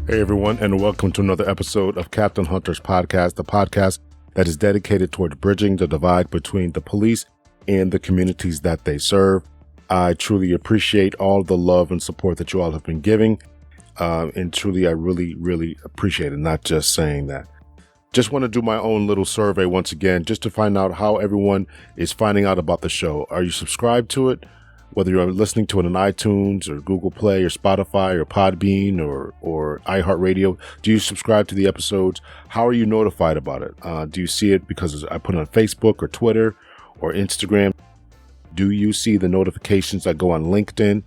Hey everyone, and welcome to another episode of Captain Hunter's podcast, the podcast that is dedicated toward bridging the divide between the police and the communities that they serve. I truly appreciate all the love and support that you all have been giving, and truly I really appreciate it, not just saying that. Just want to do my own little survey once again, just to find out how everyone is finding out about the show. Are you subscribed to it? Whether you're listening to it on iTunes or Google Play or Spotify or Podbean or iHeartRadio, do you subscribe to the episodes? How are you notified about it? Do you see it because I put it on Facebook or Twitter or Instagram? Do you see the notifications that go on LinkedIn?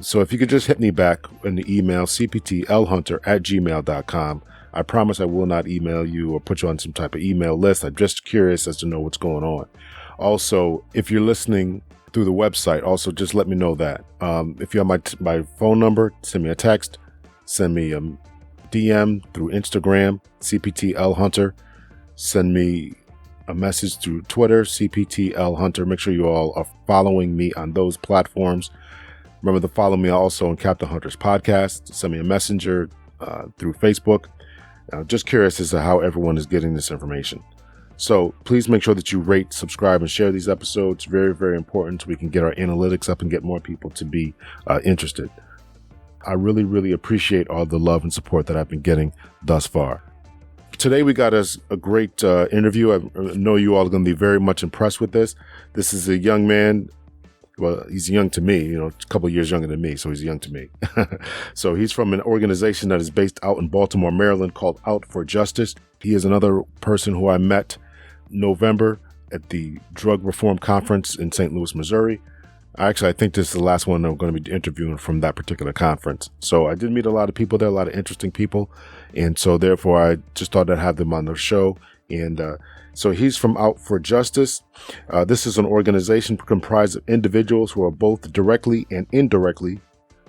So if you could just hit me back in the email, cptlhunter@gmail.com. I promise I will not email you or put you on some type of email list. I'm just curious as to know what's going on. Also, if you're listening through the website, also just let me know that. If you have my phone number, send me a text, send me a DM through Instagram, cptlhunter, send me a message through Twitter, cptlhunter. Make sure you all are following me on those platforms. Remember to follow me also on Captain Hunter's podcast. Send me a messenger through Facebook. Just curious as to how everyone is getting this information. So please make sure that you rate, subscribe, and share these episodes. Very important so we can get our analytics up and get more people to be interested. I really appreciate all the love and support that I've been getting thus far. Today we got us a great interview. I know you all are going to be very much impressed with this. This is a young man. Well, he's young to me, a couple of years younger than me, so he's young to me. So he's from an organization that is based out in Baltimore, Maryland, called Out for Justice. He is another person who I met November at the Drug Reform Conference in St. Louis, Missouri. I think this is the last one I'm going to be interviewing from that particular conference. So I did meet a lot of people there, a lot of interesting people. And so therefore I just thought I'd have them on the show. And so he's from Out for Justice. This is an organization comprised of individuals who are both directly and indirectly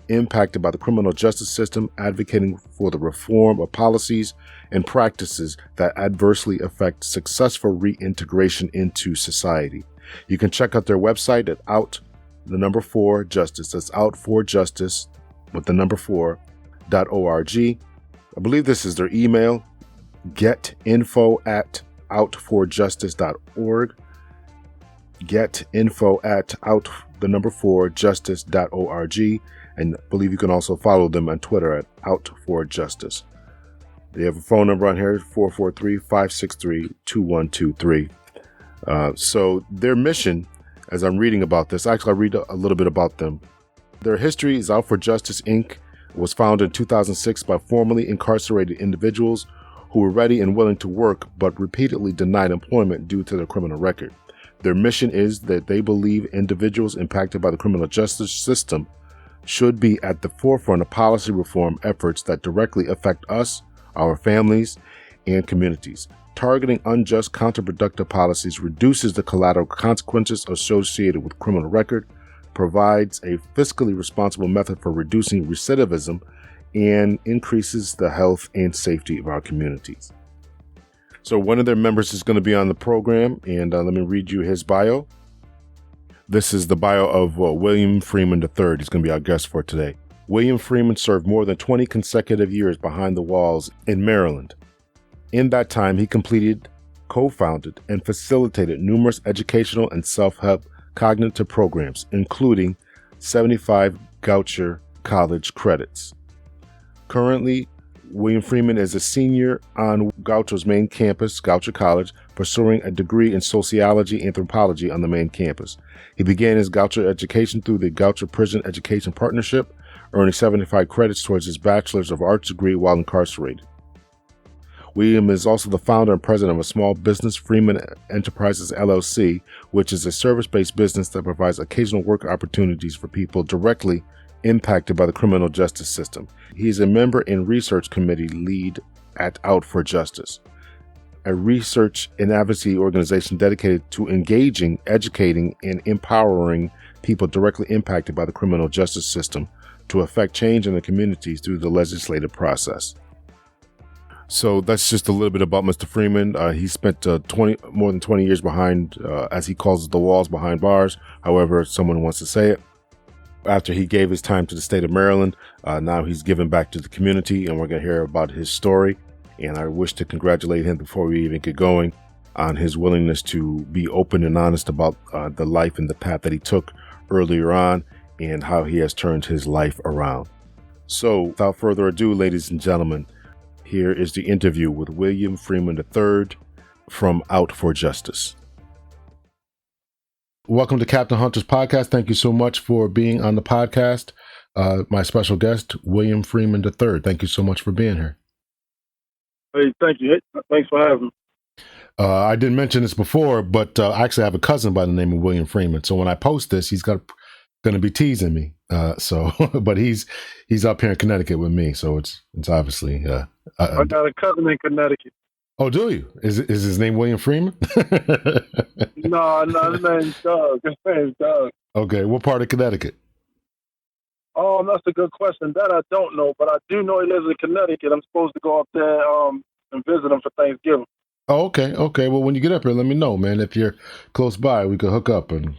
impacted by the criminal justice system, advocating for the reform of policies and practices that adversely affect successful reintegration into society. You can check out their website at Out4Justice. That's Out4Justice with the number 4.org. I believe this is their email, getinfo@out4justice.org. getinfo@out4justice.org. And I believe you can also follow them on Twitter at Out4Justice. They have a phone number on here, 443-563-2123. So their mission, as I'm reading about this, actually I read a little bit about them. Their history is Out for Justice, Inc. It was founded in 2006 by formerly incarcerated individuals who were ready and willing to work but repeatedly denied employment due to their criminal record. Their mission is that they believe individuals impacted by the criminal justice system should be at the forefront of policy reform efforts that directly affect us, our families, and communities. Targeting unjust, counterproductive policies reduces the collateral consequences associated with criminal record, provides a fiscally responsible method for reducing recidivism, and increases the health and safety of our communities. So one of their members is going to be on the program, and let me read you his bio. This is the bio of William Freeman III. He's going to be our guest for today. William Freeman served more than 20 consecutive years behind the walls in Maryland. In that time, he completed, co-founded, and facilitated numerous educational and self-help cognitive programs, including 75 Goucher College credits. Currently, William Freeman is a senior on Goucher's main campus, Goucher College, pursuing a degree in sociology and anthropology on the main campus. He began his Goucher education through the Goucher Prison Education Partnership, earning 75 credits towards his Bachelor's of Arts degree while incarcerated. William is also the founder and president of a small business, Freeman Enterprises LLC, which is a service-based business that provides occasional work opportunities for people directly impacted by the criminal justice system. He is a member and research committee lead at Out for Justice, a research and advocacy organization dedicated to engaging, educating, and empowering people directly impacted by the criminal justice system to affect change in the communities through the legislative process. So that's just a little bit about Mr. Freeman. He spent more than 20 years behind, as he calls it, the walls behind bars, however someone wants to say it. After he gave his time to the state of Maryland, now he's giving back to the community, and we're going to hear about his story. And I wish to congratulate him before we even get going on his willingness to be open and honest about the life and the path that he took earlier on and how he has turned his life around. So without further ado, ladies and gentlemen, here is the interview with William Freeman III from Out for Justice. Welcome to Captain Hunter's podcast. Thank you so much for being on the podcast. My special guest, William Freeman III. Thank you so much for being here. Hey, thank you. Thanks for having me. I didn't mention this before, but I actually have a cousin by the name of William Freeman. So when I post this, he's going to be teasing me. But he's up here in Connecticut with me, so it's obviously. I got a cousin in Connecticut. Oh, do you? Is his name William Freeman? No, his name's Doug. His name's Doug. Okay, what part of Connecticut? Oh, that's a good question. That I don't know, but I do know he lives in Connecticut. I'm supposed to go up there and visit him for Thanksgiving. Oh, okay. Well, when you get up here, let me know, man. If you're close by, we could hook up and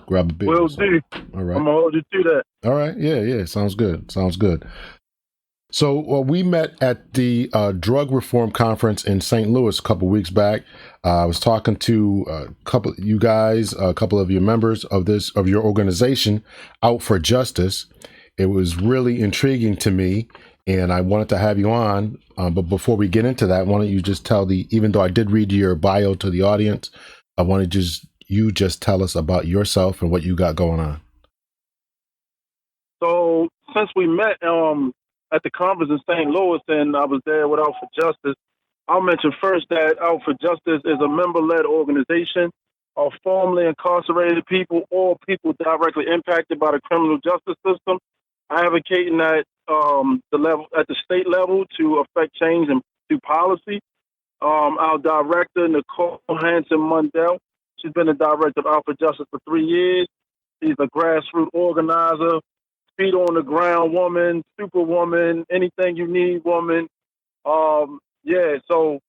grab a beer. Will do. All right. I'm gonna hold you to that. All right. Yeah. Sounds good. So we met at the drug reform conference in St. Louis a couple weeks back. I was talking to a couple of you guys, a couple of your members of your organization, Out for Justice. It was really intriguing to me, and I wanted to have you on. But before we get into that, why don't you just even though I did read your bio to the audience, I want to just tell us about yourself and what you got going on. So since we met at the conference in St. Louis, and I was there with Out for Justice, I'll mention first that Out for Justice is a member-led organization of formerly incarcerated people or people directly impacted by the criminal justice system, advocating at the state level to affect change and through policy. Our director, Nicole Hanson-Mundell, she's been the director of Out for Justice for 3 years. She's a grassroots organizer, feet on the ground woman, superwoman, anything you need woman. So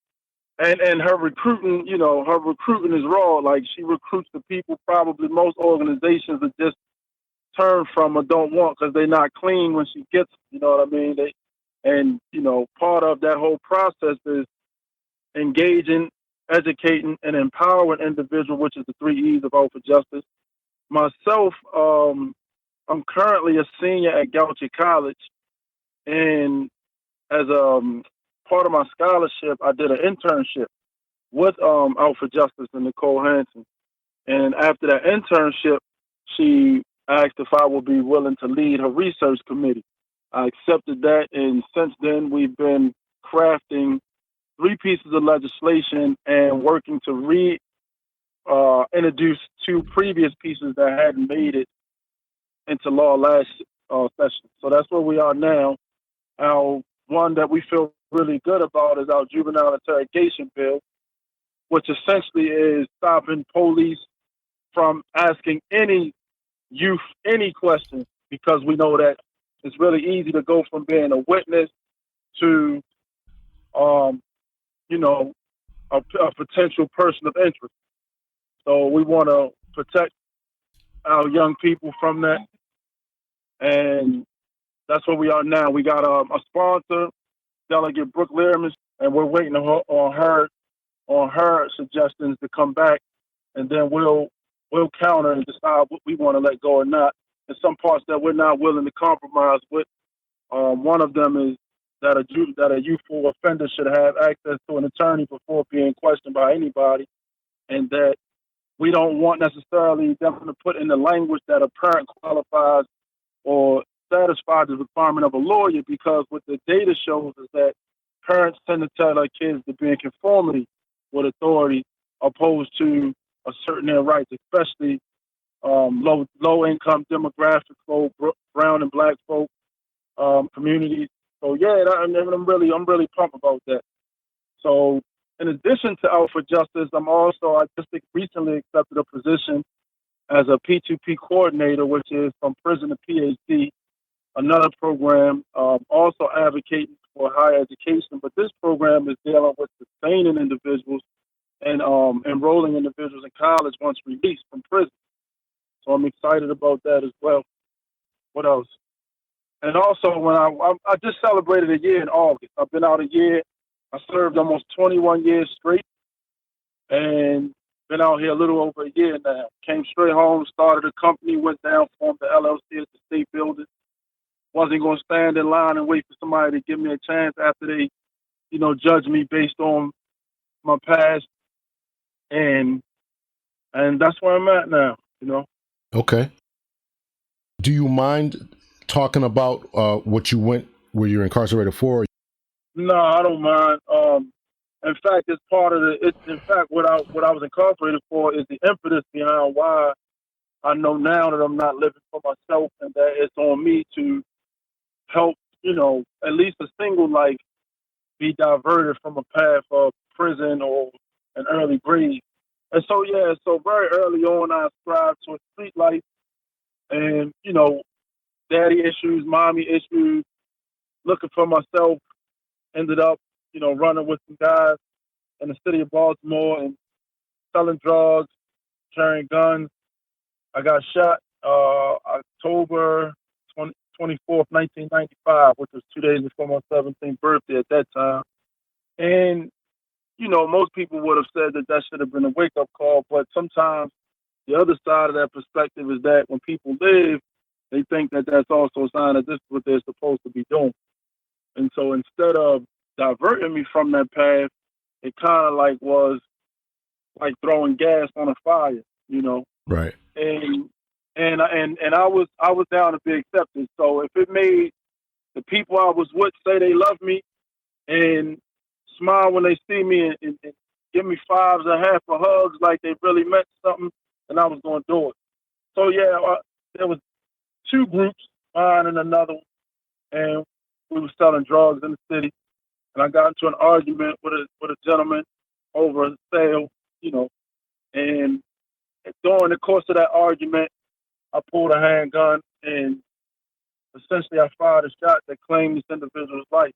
and her recruiting, is raw. Like, she recruits the people probably most organizations are just turn from or don't want because they're not clean when she gets, you know what I mean? Part of that whole process is engaging, educating, and empowering individuals, which is the 3 E's of Out for Justice. Myself, I'm currently a senior at Goucher College, and as part of my scholarship, I did an internship with Out for Justice and Nicole Hanson. And after that internship, she asked if I would be willing to lead her research committee. I accepted that, and since then we've been crafting 3 pieces of legislation and working to introduce 2 previous pieces that hadn't made it into law last session. So that's where we are now. Our one that we feel really good about is our juvenile interrogation bill, which essentially is stopping police from asking any youth any questions, because we know that it's really easy to go from being a witness to, a potential person of interest. So we want to protect our young people from that. And that's where we are now. We got a sponsor, Delegate Brooke Learman, and we're waiting on her suggestions to come back, and then we'll counter and decide what we want to let go or not. There's some parts that we're not willing to compromise with. One of them is that a youthful offender should have access to an attorney before being questioned by anybody, and that we don't want necessarily them to put in the language that a parent qualifies or satisfies the requirement of a lawyer, because what the data shows is that parents tend to tell their kids to be in conformity with authority opposed to asserting their rights, especially low income demographic folk, brown and black folk communities. So I'm really pumped about that. So in addition to Out for Justice, I just recently accepted a position as a P2P coordinator, which is from prison to PhD, another program, also advocating for higher education. But this program is dealing with sustaining individuals and enrolling individuals in college once released from prison. So I'm excited about that as well. What else? And also, when I just celebrated a year in August. I've been out a year. I served almost 21 years straight, and been out here a little over a year now. Came straight home, started a company, went down, formed the LLC at the state building. Wasn't going to stand in line and wait for somebody to give me a chance after they, judge me based on my past, and that's where I'm at now. Okay. Do you mind talking about where you're incarcerated for? No, I don't mind. In fact, it's part of in fact, what I was incarcerated for is the impetus behind why I know now that I'm not living for myself, and that it's on me to help, at least a single life be diverted from a path of prison or an early grave. And so, so very early on, I ascribed to a street life, and, daddy issues, mommy issues, looking for myself, ended up, running with some guys in the city of Baltimore and selling drugs, carrying guns. I got shot October 24th, 1995, which was 2 days before my 17th birthday at that time. And, most people would have said that should have been a wake-up call, but sometimes the other side of that perspective is that when people live, they think that that's also a sign that this is what they're supposed to be doing. And so instead of diverting me from that path, it kind of was like throwing gas on a fire, Right. And I was down to be accepted. So if it made the people I was with say they love me and smile when they see me and give me fives and half of hugs like they really meant something, then I was going to do it. So there was two groups, mine and another one, and we were selling drugs in the city. And I got into an argument with a gentleman over a sale, and during the course of that argument, I pulled a handgun and essentially I fired a shot that claimed this individual's life.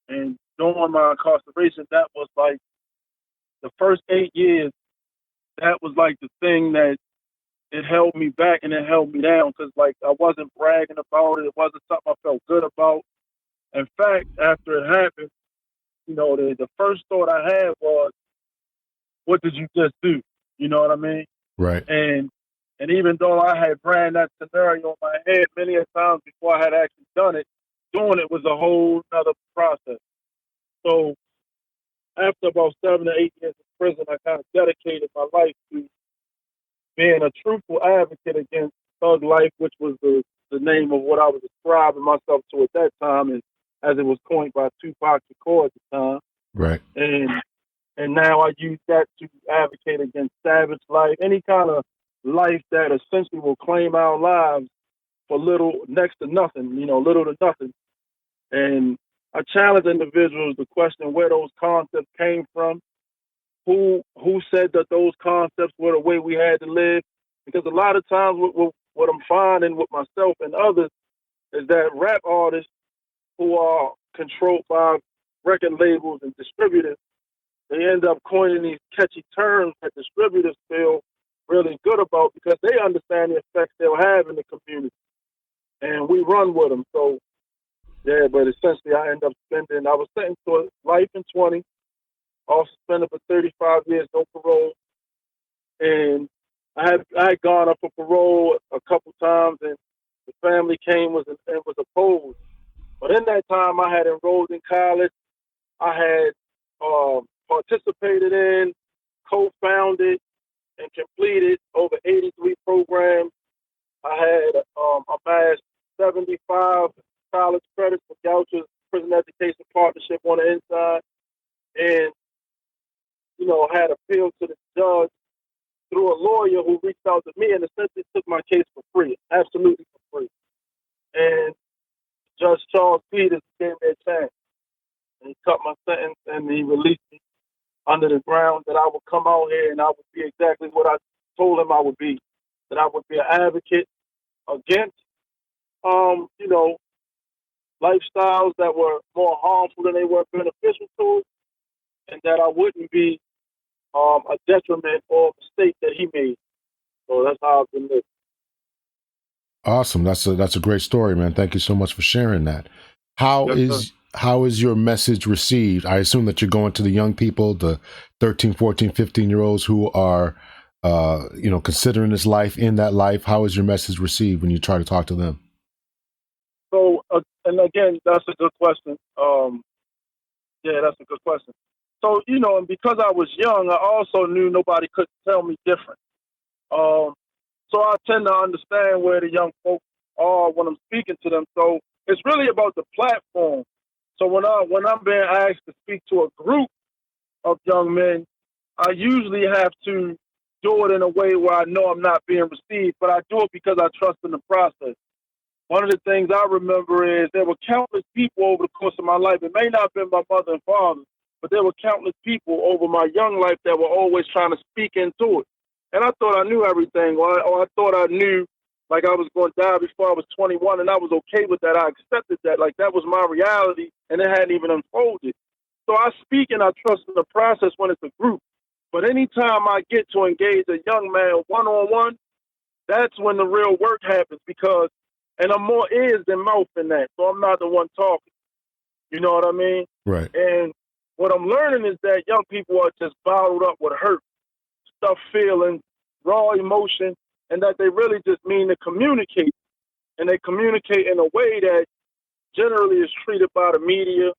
And during my incarceration, that was like the first 8 years, that was like the thing that it held me back and it held me down because I wasn't bragging about it. It wasn't something I felt good about. In fact, after it happened, the first thought I had was, what did you just do? You know what I mean? Right. And even though I had ran that scenario in my head many a times before I had actually done it, doing it was a whole other process. So after about 7 to 8 years in prison, I kind of dedicated my life to being a truthful advocate against thug life, which was the name of what I was ascribing myself to at that time, and as it was coined by Tupac Shakur at the time. Right. And now I use that to advocate against savage life, any kind of life that essentially will claim our lives for little, next to nothing, little to nothing. And I challenge individuals to question where those concepts came from, who said that those concepts were the way we had to live. Because a lot of times what I'm finding with myself and others is that rap artists who are controlled by record labels and distributors, they end up coining these catchy terms that distributors feel really good about because they understand the effects they'll have in the community. And we run with them. So, but essentially I was sentenced to life in 20, all suspended for 35 years, no parole. And I had gone up for parole a couple times, and the family came and was opposed. But in that time, I had enrolled in college. I had participated in, co-founded, and completed over 83 programs. I had amassed 75 college credits for Goucher's Prison Education Partnership on the inside, and had appealed to the judge through a lawyer who reached out to me and essentially took my case for free, absolutely for free. And Judge Charles Peters gave me a chance. And he cut my sentence and he released me under the ground that I would come out here and I would be exactly what I told him I would be, that I would be an advocate against, lifestyles that were more harmful than they were beneficial to us, and that I wouldn't be a detriment or a mistake that he made. So that's how I've been living. Awesome. That's a great story, man. Thank you so much for sharing that. How Yes, sir. is your message received? I assume that you're going to the young people, the 13, 14, 15-year-olds who are considering this life, in that life. How is your message received when you try to talk to them? So, and again, that's a good question. Yeah, that's a good question. So, and because I was young, I also knew nobody could tell me different. Um, so I tend to understand where the young folks are when I'm speaking to them. So it's really about the platform. So when I'm being asked to speak to a group of young men, I usually have to do it in a way where I know I'm not being received, but I do it because I trust in the process. One of the things I remember is there were countless people over the course of my life. It may not have been my mother and father, but there were countless people over my young life that were always trying to speak into it. And I thought I knew everything, or I thought I knew like I was going to die before I was 21, and I was okay with that. I accepted that. Like that was my reality, and it hadn't even unfolded. So I speak and I trust in the process when it's a group. But anytime I get to engage a young man one on one, that's when the real work happens because, and I'm more ears than mouth in that. So I'm not the one talking. You know what I mean? Right. And what I'm learning is that young people are just bottled up with hurt, stuff, feelings, raw emotion, and that they really just mean to communicate. And they communicate in a way that generally is treated by the media,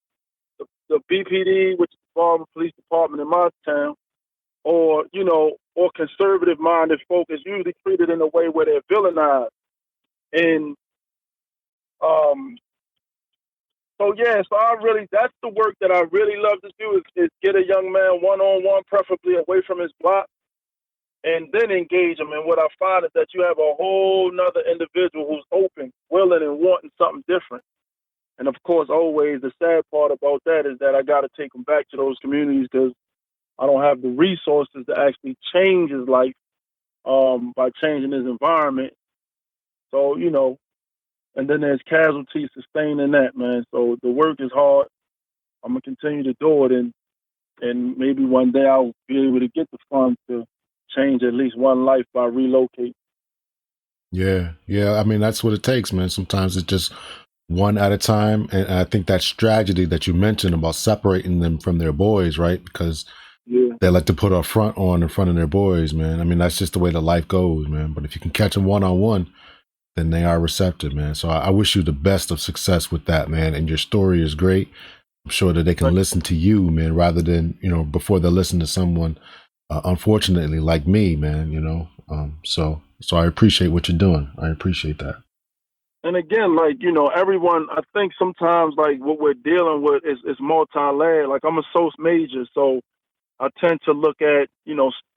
the BPD, which is the Baltimore Police Department in my town, or conservative minded folk is usually treated in a way where they're villainized. And um, so I really, that's the work that I really love to do is get a young man one on one, preferably away from his block, and then engage him. And what I find is that you have a whole nother individual who's open, willing, and wanting something different. And of course, always the sad part about that is that I got to take him back to those communities because I don't have the resources to actually change his life by changing his environment. So, and then there's casualties sustaining that, man. So the work is hard. I'm gonna continue to do it, and maybe one day I'll be able to get the funds to change at least one life by relocating. Yeah. Yeah. I mean, that's what it takes, man. Sometimes it's just one at a time. And I think that strategy that you mentioned about separating them from their boys, right? Because Yeah, they like to put a front on in front of their boys, man. I mean, that's just the way the life goes, man. But if you can catch them one on one, then they are receptive, man. So I wish you the best of success with that, man. And your story is great. I'm sure that they can thank listen to you, man, rather than, before they listen to someone, unfortunately, like me, man, so I appreciate what you're doing. I appreciate that. and again, like everyone, I think sometimes like what we're dealing with is multi-layered. Like I'm a source major, so I tend to look at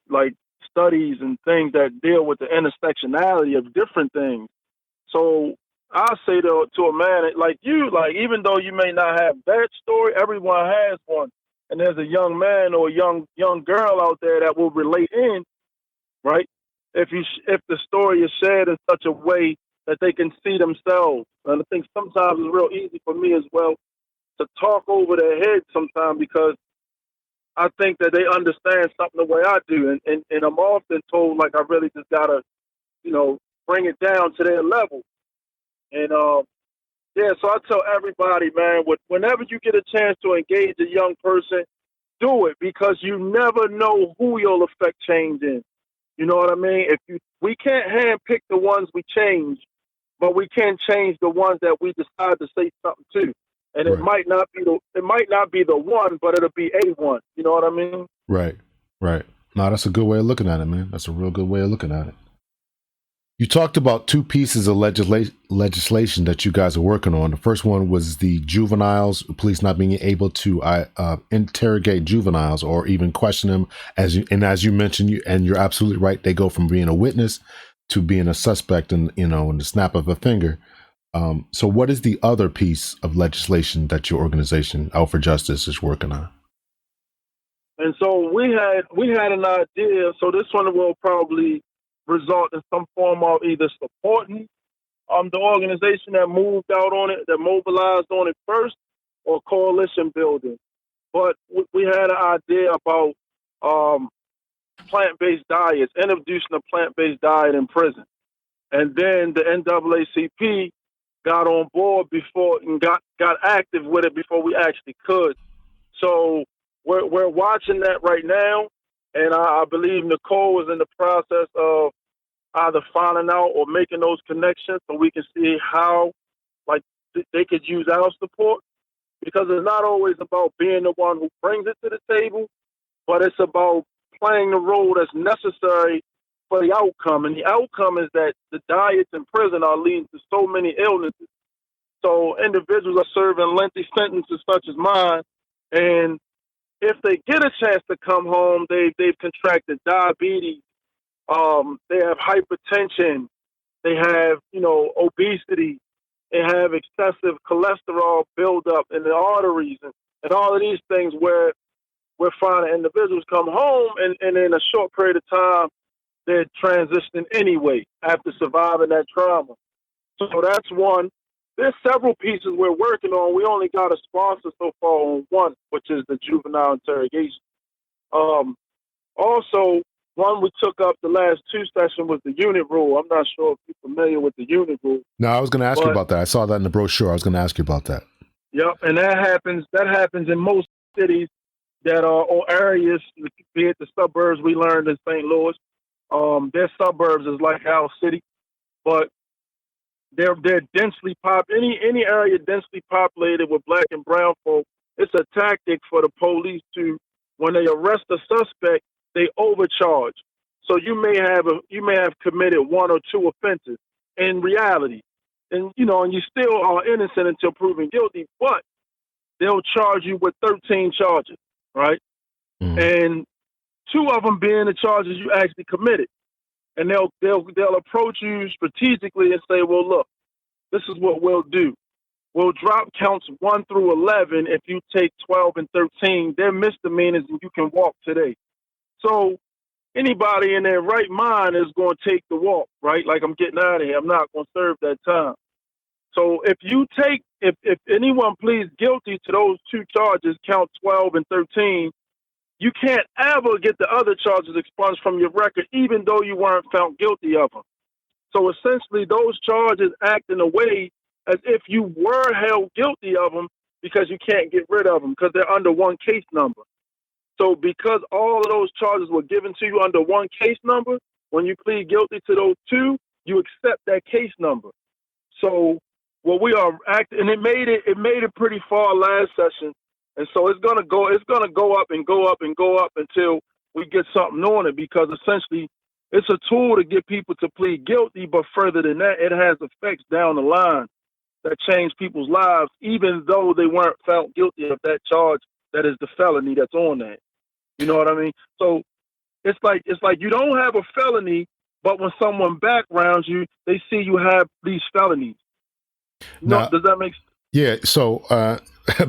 like studies and things that deal with the intersectionality of different things. So I say to a man like you, like even though you may not have that story, everyone has one, and there's a young man or a young girl out there that will relate in, right? If the story is shared in such a way that they can see themselves, and I think sometimes it's real easy for me as well to talk over their head sometimes because I think that they understand something the way I do, and I'm often told like I really just gotta bring it down to their level. And yeah, so I tell everybody, man, whenever you get a chance to engage a young person, do it because you never know who you'll affect change in. You know what I mean? We can't handpick the ones we change, but we can change the ones that we decide to say something to. And it Right. might not be the one, but it'll be a one. You know what I mean? Right. Right. No, that's a good way of looking at it, man. That's a real good way of looking at it. You talked about two pieces of legislation that you guys are working on. The first one was the juveniles, police not being able to interrogate juveniles or even question them. As you mentioned, you're absolutely right. They go from being a witness to being a suspect in the snap of a finger. So what is the other piece of legislation that your organization, Out for Justice, is working on? And so we had an idea. So this one will probably result in some form of either supporting the organization that moved out on it, that mobilized on it first, or coalition building. But we had an idea about um, plant-based diets, introducing a plant-based diet in prison. And then the NAACP got on board before and got active with it before we actually could. So we're watching that right now, and I believe Nicole is in the process of either finding out or making those connections so we can see how they could use our support, because it's not always about being the one who brings it to the table, but it's about playing the role that's necessary for the outcome. And the outcome is that the diets in prison are leading to so many illnesses. So individuals are serving lengthy sentences such as mine, and if they get a chance to come home, they've contracted diabetes, they have hypertension, they have obesity, they have excessive cholesterol buildup in the arteries, and all of these things where we're finding individuals come home and in a short period of time they're transitioning anyway after surviving that trauma. So that's one. There's several pieces we're working on. We only got a sponsor so far on one, which is the juvenile interrogation. Also, one we took up the last two sessions was the unit rule. I'm not sure if you're familiar with the unit rule. No, I was going to ask you about that. I saw that in the brochure. I was going to ask you about that. Yep, and that happens in most cities that are or areas, be it the suburbs we learned in St. Louis. Their suburbs is like our city, but they're densely any area densely populated with black and brown folk. It's a tactic for the police to, when they arrest a suspect, they overcharge. So you may have committed one or two offenses in reality, and you still are innocent until proven guilty, but they'll charge you with 13 charges, right? And two of them being the charges you actually committed. And they'll approach you strategically and say, well, look, this is what we'll do. We'll drop counts 1 through 11 if you take 12 and 13. They're misdemeanors and you can walk today. So anybody in their right mind is going to take the walk, right? Like, I'm getting out of here. I'm not going to serve that time. So if anyone pleads guilty to those two charges, count 12 and 13, you can't ever get the other charges expunged from your record, even though you weren't found guilty of them. So essentially, those charges act in a way as if you were held guilty of them, because you can't get rid of them because they're under one case number. So because all of those charges were given to you under one case number, when you plead guilty to those two, you accept that case number. So what we are acting, and it made it pretty far last session. And so it's gonna go up and go up and go up until we get something on it, because essentially it's a tool to get people to plead guilty, but further than that, it has effects down the line that change people's lives, even though they weren't found guilty of that charge that is the felony that's on that. You know what I mean? So it's like you don't have a felony, but when someone backgrounds you, they see you have these felonies. Now, does that make sense? Yeah. So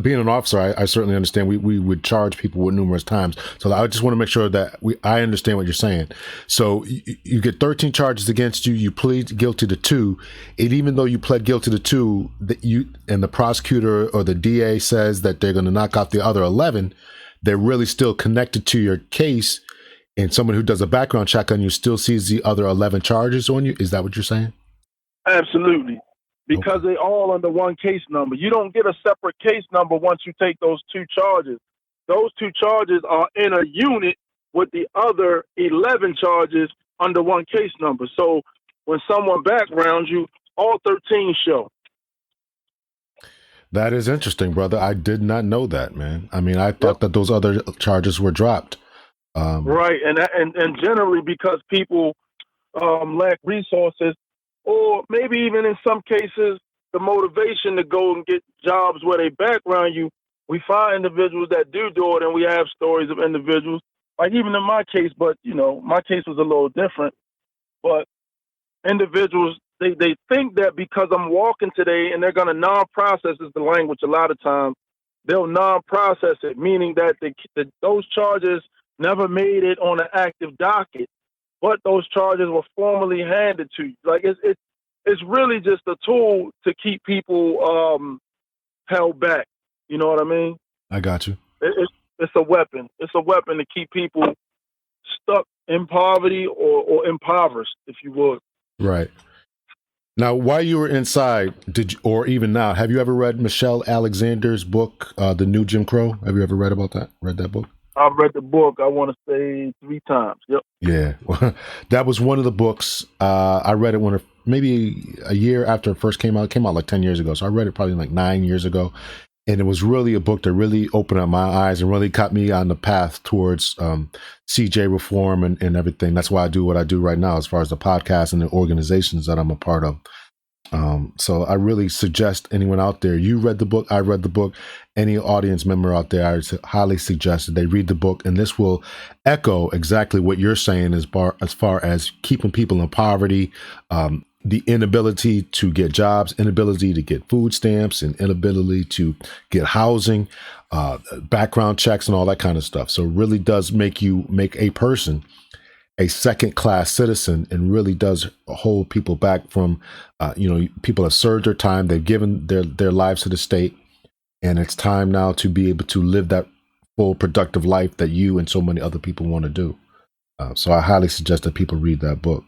being an officer, I certainly understand we would charge people with numerous times. So I just want to make sure that I understand what you're saying. So you get 13 charges against you. You plead guilty to 2. And even though you pled guilty to 2, and the prosecutor or the DA says that they're going to knock out the other 11, they're really still connected to your case. And someone who does a background check on you still sees the other 11 charges on you. Is that what you're saying? Absolutely. Because they all under one case number. You don't get a separate case number once you take those 2 charges. Those 2 charges are in a unit with the other 11 charges under one case number. So when someone backgrounds you, all 13 show. That is interesting, brother. I did not know that, man. I mean, I thought that those other charges were dropped. Right, and generally because people lack resources, or maybe even in some cases, the motivation to go and get jobs where they background you, we find individuals that do it, and we have stories of individuals, like even in my case, but, my case was a little different. But individuals, they think that because I'm walking today and they're going to non-process is the language a lot of times, they'll non-process it, meaning that those charges never made it on an active docket, but those charges were formally handed to you. Like it's really just a tool to keep people held back. You know what I mean? I got you. It's a weapon. It's a weapon to keep people stuck in poverty or impoverished, if you would. Right. Now, while you were inside, or even now, have you ever read Michelle Alexander's book, The New Jim Crow? Have you ever read about that? Read that book? I've read the book, I want to say 3 times. Yep. Yeah, that was one of the books. I read it maybe a year after it first came out. It came out like 10 years ago. So I read it probably like 9 years ago. And it was really a book that really opened up my eyes and really got me on the path towards CJ reform and everything. That's why I do what I do right now as far as the podcast and the organizations that I'm a part of. So I really suggest anyone out there, you read the book, I read the book, any audience member out there, I highly suggest that they read the book, and this will echo exactly what you're saying as far as keeping people in poverty, the inability to get jobs, inability to get food stamps, and inability to get housing, background checks, and all that kind of stuff. So it really does make a person a second-class citizen, and really does hold people back from, people have served their time, they've given their lives to the state, and it's time now to be able to live that full, productive life that you and so many other people want to do. So I highly suggest that people read that book.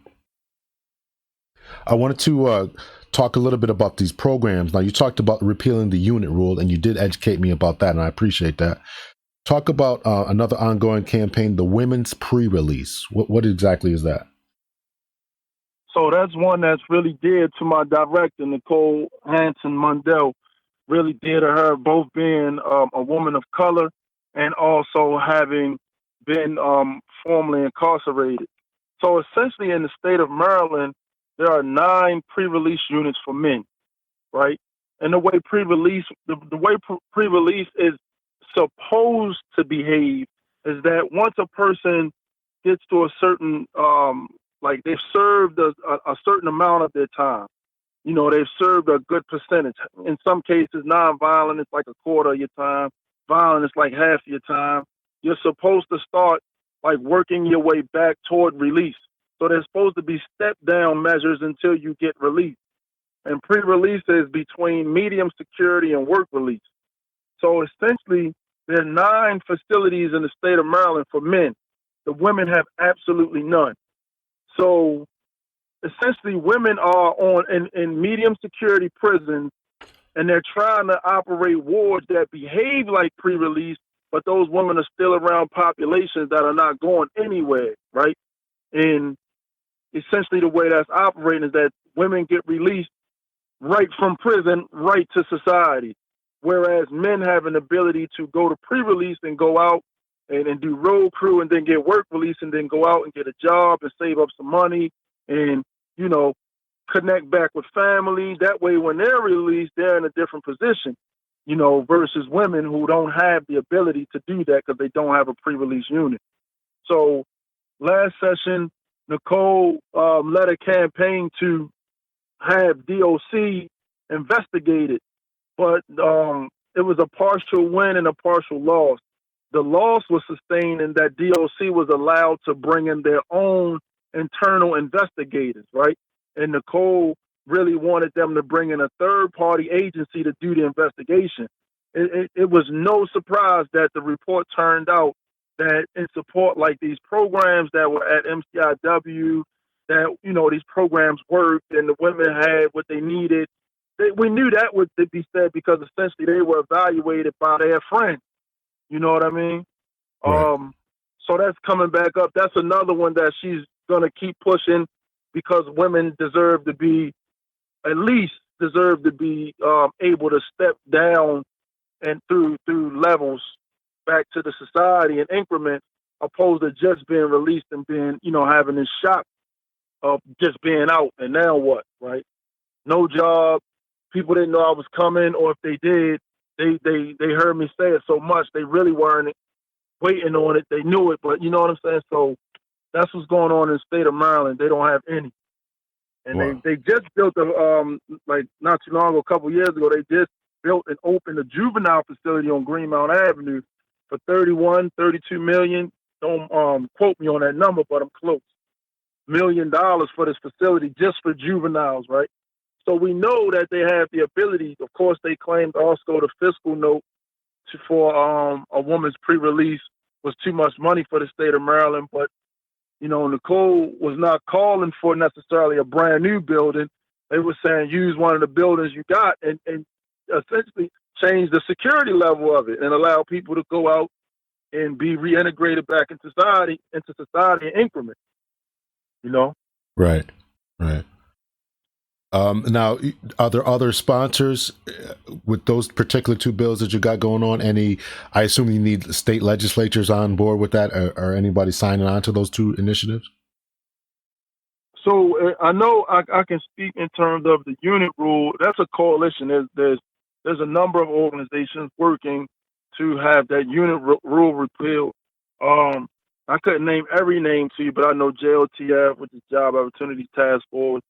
I wanted to talk a little bit about these programs. Now, you talked about repealing the unit rule, and you did educate me about that, and I appreciate that. Talk about another ongoing campaign, the Women's Pre-Release. What exactly is that? So that's one that's really dear to my director, Nicole Hanson Mundell. Really dear to her, both being a woman of color and also having been formerly incarcerated. So essentially in the state of Maryland, there are 9 pre-release units for men, right? And the way pre-release is supposed to behave is that once a person gets to a certain, like they've served a certain amount of their time, they've served a good percentage. In some cases, nonviolent, it's like a quarter of your time. Violent, it's like half your time. You're supposed to start like working your way back toward release. So there's supposed to be step-down measures until you get released. And pre-release is between medium security and work release. So essentially, there are 9 facilities in the state of Maryland for men. The women have absolutely none. So essentially, women are in medium security prisons, and they're trying to operate wards that behave like pre-release, but those women are still around populations that are not going anywhere, right? And essentially, the way that's operating is that women get released right from prison, right to society. Whereas men have an ability to go to pre-release and go out and do road crew and then get work release and then go out and get a job and save up some money and, connect back with family. That way, when they're released, they're in a different position, versus women who don't have the ability to do that because they don't have a pre-release unit. So last session, Nicole led a campaign to have DOC investigated, but it was a partial win and a partial loss. The loss was sustained in that DOC was allowed to bring in their own internal investigators, right? And Nicole really wanted them to bring in a third-party agency to do the investigation. It was no surprise that the report turned out that in support like these programs that were at MCIW, that, these programs worked and the women had what they needed. We knew that would be said because essentially they were evaluated by their friends. You know what I mean? Right. So that's coming back up. That's another one that she's going to keep pushing because women deserve to be able to step down and through levels back to the society in increments, opposed to just being released and being, having this shock of just being out and now what, right? No job. People didn't know I was coming, or if they did, they heard me say it so much they really weren't waiting on it. They knew it, but you know what I'm saying? So that's what's going on in the state of Maryland. They don't have any. And Wow. they just built like not too long ago, a couple years ago, they just built and opened a juvenile facility on Greenmount Avenue for 32 million. Don't quote me on that number, but I'm close. $1 million for this facility just for juveniles, right? So we know that they have the ability. Of course, they claimed also the fiscal note for a woman's pre-release was too much money for the state of Maryland. But, Nicole was not calling for necessarily a brand new building. They were saying use one of the buildings you got and essentially change the security level of it and allow people to go out and be reintegrated back into society in increments, you know? Right. Right. Now, are there other sponsors with those particular two bills that you got going on? I assume you need state legislatures on board with that, or anybody signing on to those two initiatives? So I know I can speak in terms of the unit rule. That's a coalition. There's a number of organizations working to have that unit rule repealed. I couldn't name every name to you, but I know JOTF, which is Job Opportunity Task Force,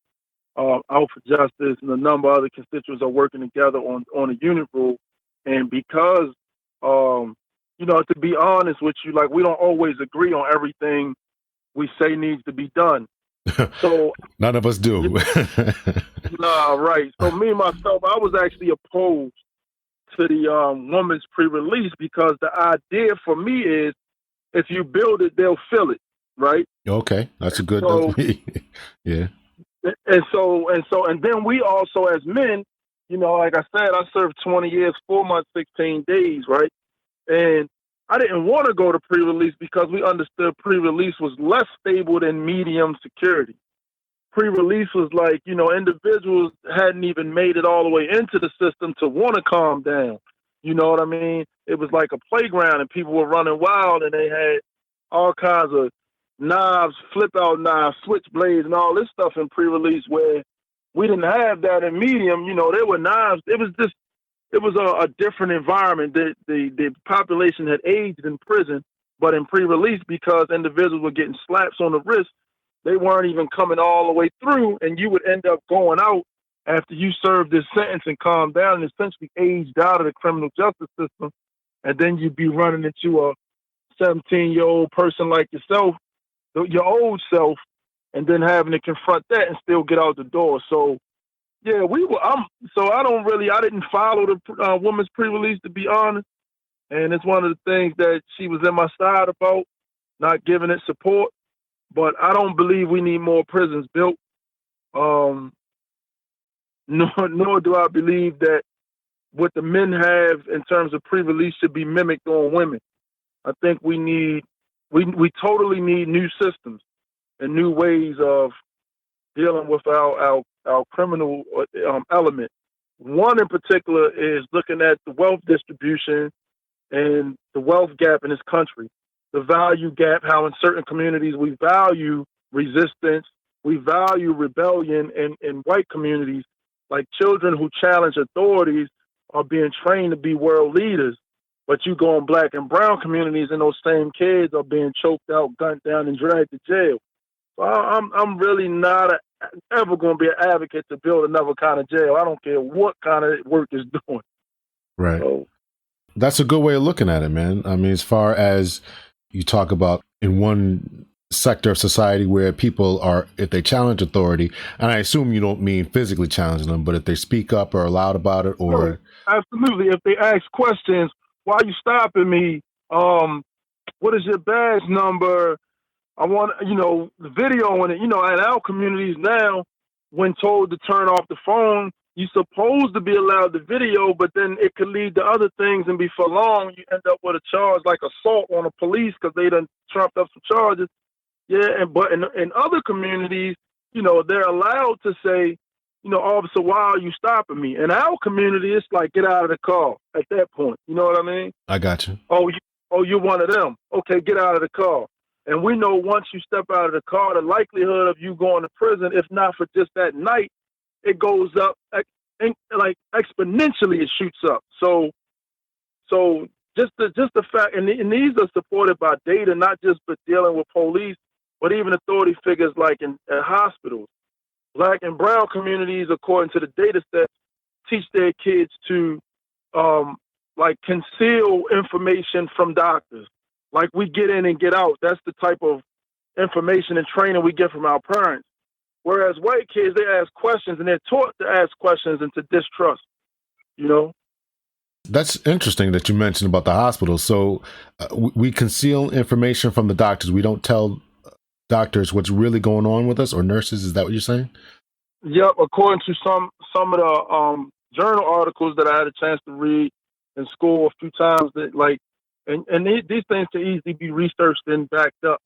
Out for Justice, and a number of other constituents are working together on a unit rule. And because, to be honest with you, like we don't always agree on everything we say needs to be done. So none of us do. Right. So me myself, I was actually opposed to the woman's pre-release because the idea for me is if you build it, they'll fill it, right? Okay, that's a good. Yeah. And then we also as men, like I said, I served 20 years, 4 months, 16 days, right? And I didn't want to go to pre-release because we understood pre-release was less stable than medium security. Pre-release was like, individuals hadn't even made it all the way into the system to want to calm down. You know what I mean? It was like a playground and people were running wild and they had all kinds of knives, flip-out knives, switchblades, and all this stuff in pre-release where we didn't have that in medium. There were knives. It was a different environment. The population had aged in prison, but in pre-release, because individuals were getting slaps on the wrist, they weren't even coming all the way through, and you would end up going out after you served this sentence and calmed down and essentially aged out of the criminal justice system, and then you'd be running into a 17-year-old person like yourself, your old self, and then having to confront that and still get out the door. So, yeah, I didn't follow the woman's pre-release, to be honest. And it's one of the things that she was in my side about, not giving it support. But I don't believe we need more prisons built. Nor do I believe that what the men have in terms of pre-release should be mimicked on women. I think we totally need new systems and new ways of dealing with our criminal element. One in particular is looking at the wealth distribution and the wealth gap in this country, the value gap, how in certain communities we value resistance, we value rebellion, and in white communities, like children who challenge authorities are being trained to be world leaders. But you go in black and brown communities and those same kids are being choked out, gunned down, and dragged to jail. So I'm really not ever going to be an advocate to build another kind of jail. I don't care what kind of work it's doing. Right. So, that's a good way of looking at it, man. I mean, as far as you talk about in one sector of society where people are, if they challenge authority, and I assume you don't mean physically challenging them, but if they speak up or are loud about it, or absolutely, if they ask questions, why are you stopping me? What is your badge number? I want, the video in it, in our communities now, when told to turn off the phone, you're supposed to be allowed the video, but then it could lead to other things, and before long, you end up with a charge like assault on the police because they done trumped up some charges. Yeah, but in other communities, they're allowed to say, officer, why are you stopping me? In our community, it's like, get out of the car at that point. You know what I mean? I got you. You're one of them. Okay, get out of the car. And we know once you step out of the car, the likelihood of you going to prison, if not for just that night, it goes up like exponentially. It shoots up. So just the fact, and these are supported by data, not just for dealing with police, but even authority figures like in hospitals. Black and brown communities, according to the data set, teach their kids to conceal information from doctors. Like we get in and get out. That's the type of information and training we get from our parents. Whereas white kids, they ask questions and they're taught to ask questions and to distrust, That's interesting that you mentioned about the hospital. So we conceal information from the doctors. We don't tell doctors what's really going on with us, or nurses. Is that what you're saying? Yep, according to some of the journal articles that I had a chance to read in school a few times, that like, and these things can easily be researched and backed up,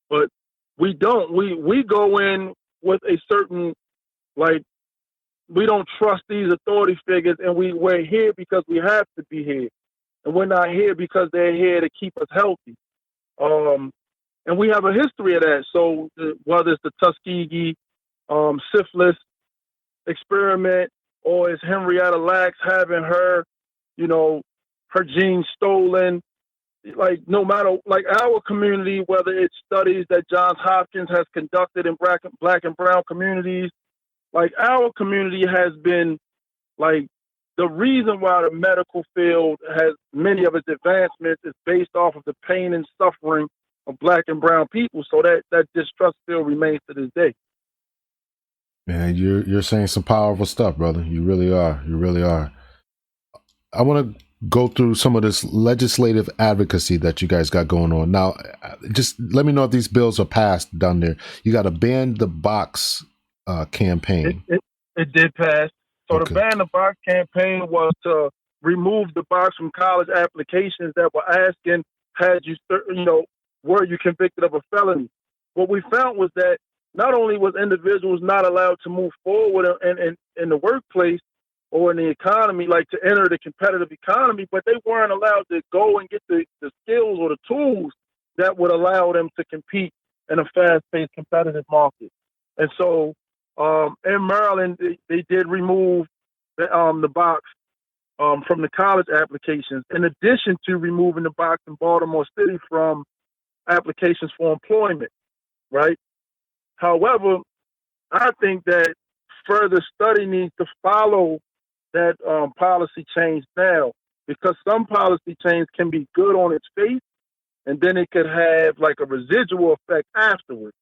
but we don't. We go in with a certain, like, we don't trust these authority figures, and we're here because we have to be here, and we're not here because they're here to keep us healthy. And we have a history of that. So whether it's the Tuskegee syphilis experiment, or is Henrietta Lacks having her, you know, her genes stolen? Like, no matter, like, our community, whether it's studies that Johns Hopkins has conducted in black and brown communities, like, our community has been, like, the reason why the medical field has many of its advancements is based off of the pain and suffering of black and brown people. So that distrust still remains to this day. Man, you're saying some powerful stuff, brother. You really are. You really are. I want to go through some of this legislative advocacy that you guys got going on. Now, just let me know if these bills are passed down there. You got a ban the box campaign. It did pass. So Okay. the ban the box campaign was to remove the box from college applications that were asking, were you convicted of a felony? What we found was that not only was individuals not allowed to move forward in the workplace or in the economy, like to enter the competitive economy, but they weren't allowed to go and get the skills or the tools that would allow them to compete in a fast-paced competitive market. And so in Maryland, they did remove the box from the college applications, in addition to removing the box in Baltimore City from applications for employment, right? However, I think that further study needs to follow that policy change now, because some policy change can be good on its face, and then it could have like a residual effect afterwards.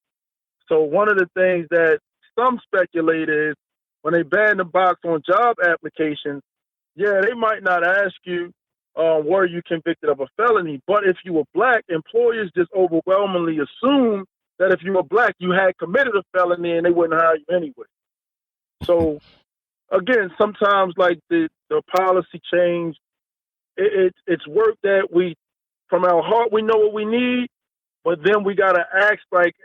So one of the things that some speculate is, when they ban the box on job applications, yeah, they might not ask you, were you convicted of a felony? But if you were black, employers just overwhelmingly assume that if you were black, you had committed a felony and they wouldn't hire you anyway. So again, sometimes like the policy change, it's work that we, from our heart, we know what we need, but then we got to ask, like,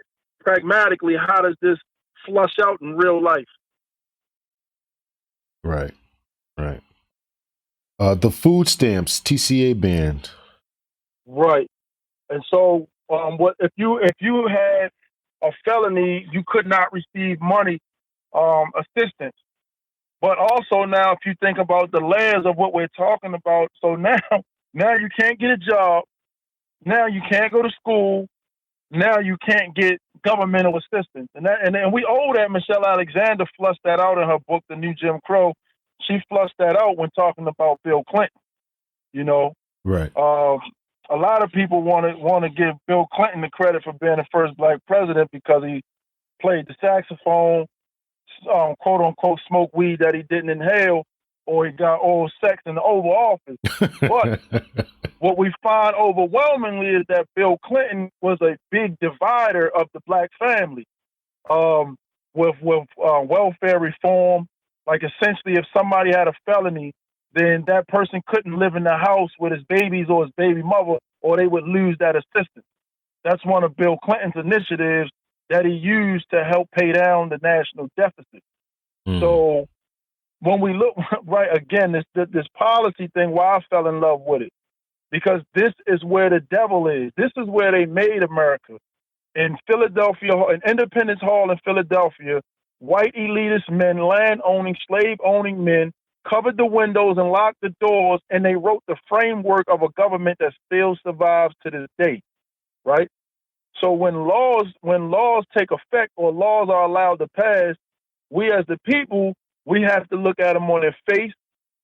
pragmatically, how does this flush out in real life? Right. Right. The food stamps, TCA banned. Right. And so, what if you had a felony, you could not receive money assistance. But also now, if you think about the layers of what we're talking about, so now you can't get a job, now you can't go to school, now you can't get governmental assistance, and we owe that. Michelle Alexander flushed that out in her book, The New Jim Crow. She flushed that out when talking about Bill Clinton. You know, right? A lot of people want to give Bill Clinton the credit for being the first black president because he played the saxophone, quote unquote, smoke weed that he didn't inhale, or he got oral sex in the Oval Office. But what we find overwhelmingly is that Bill Clinton was a big divider of the black family, with welfare reform. Like, essentially, if somebody had a felony, then that person couldn't live in the house with his babies or his baby mother, or they would lose that assistance. That's one of Bill Clinton's initiatives that he used to help pay down the national deficit. So when we look, right, again, this policy thing, why I fell in love with it, because this is where the devil is. This is where they made America. In Philadelphia, in Independence Hall in Philadelphia, white elitist men, land-owning, slave-owning men, covered the windows and locked the doors, and they wrote the framework of a government that still survives to this day, right? So when laws take effect, or laws are allowed to pass, we as the people, we have to look at them on their face.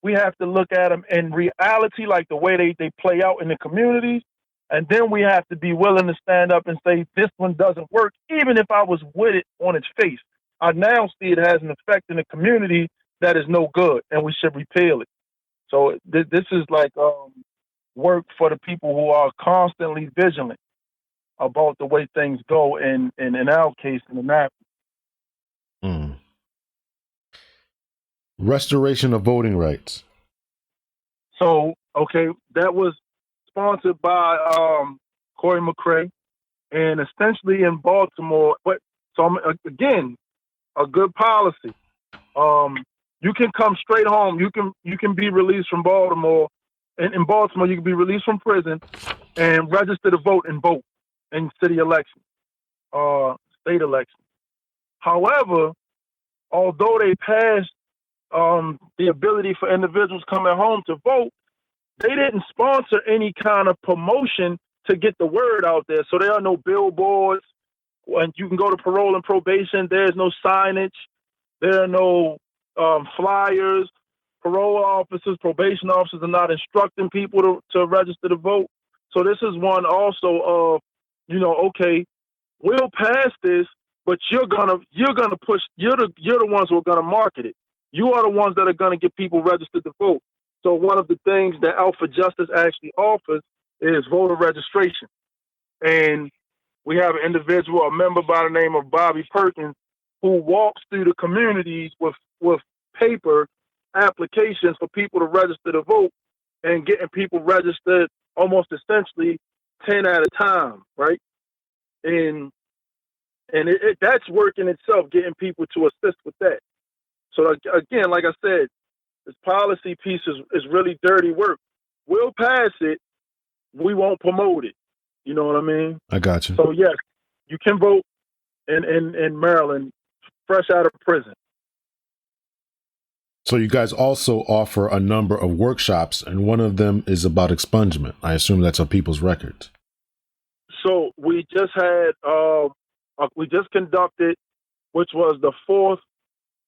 We have to look at them in reality, like the way they play out in the communities. And then we have to be willing to stand up and say, this one doesn't work, even if I was with it on its face. I now see it has an effect in the community that is no good, and we should repeal it. So this is like work for the people who are constantly vigilant about the way things go in our case in Annapolis. Restoration of voting rights. So, okay, that was sponsored by Corey McCray, and essentially in Baltimore. But so again, a good policy. You can come straight home. You can be released from Baltimore, and in Baltimore you can be released from prison and register to vote in city elections, state elections. However, although they passed the ability for individuals coming home to vote, they didn't sponsor any kind of promotion to get the word out there. So there are no billboards. When you can go to parole and probation, there's no signage. There are no flyers. Parole officers, probation officers are not instructing people to register to vote. So this is one also of, okay, we'll pass this, but you're gonna push. You're the ones who are gonna market it. You are the ones that are gonna get people registered to vote. So one of the things that Alpha Justice actually offers is voter registration, and we have an individual, a member by the name of Bobby Perkins, who walks through the communities with paper applications for people to register to vote, and getting people registered almost essentially 10 at a time, right? And that's work in itself, getting people to assist with that. So again, like I said, this policy piece is really dirty work. We'll pass it, we won't promote it. You know what I mean? I got you. So yes, you can vote in Maryland, fresh out of prison. So you guys also offer a number of workshops, and one of them is about expungement. I assume that's on people's records. So we just conducted, which was the 4th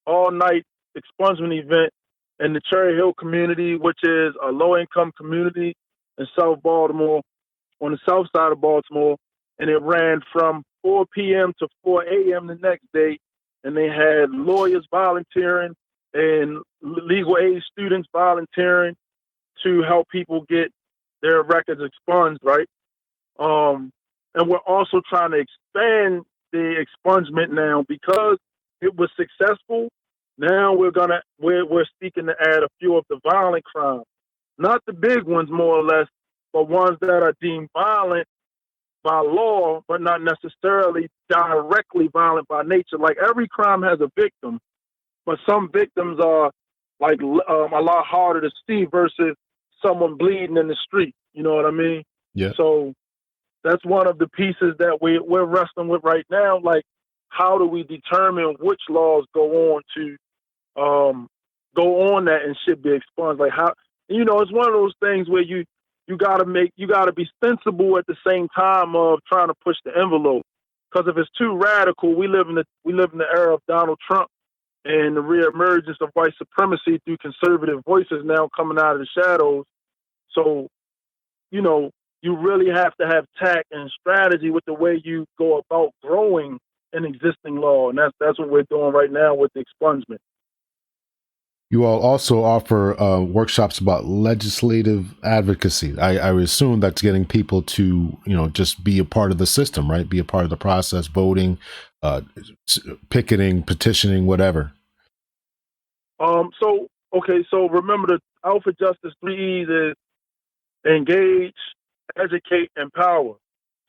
all-night expungement event in the Cherry Hill community, which is a low-income community in South Baltimore, on the south side of Baltimore, and it ran from 4 p.m. to 4 a.m. the next day, and they had lawyers volunteering and legal aid students volunteering to help people get their records expunged, right? And we're also trying to expand the expungement now because it was successful. Now we're seeking to add a few of the violent crimes, not the big ones more or less, but ones that are deemed violent by law, but not necessarily directly violent by nature. Like every crime has a victim, but some victims are like a lot harder to see versus someone bleeding in the street. You know what I mean? Yeah. So that's one of the pieces that we're wrestling with right now. Like, how do we determine which laws go on that and should be expunged? Like how, it's one of those things where you gotta be sensible at the same time of trying to push the envelope. Because if it's too radical, we live in the era of Donald Trump and the reemergence of white supremacy through conservative voices now coming out of the shadows. So, you really have to have tact and strategy with the way you go about growing an existing law, and that's what we're doing right now with the expungement. You all also offer workshops about legislative advocacy. I would assume that's getting people to, just be a part of the system, right? Be a part of the process, voting, picketing, petitioning, whatever. So remember the Alpha Justice 3 E's is engage, educate, empower.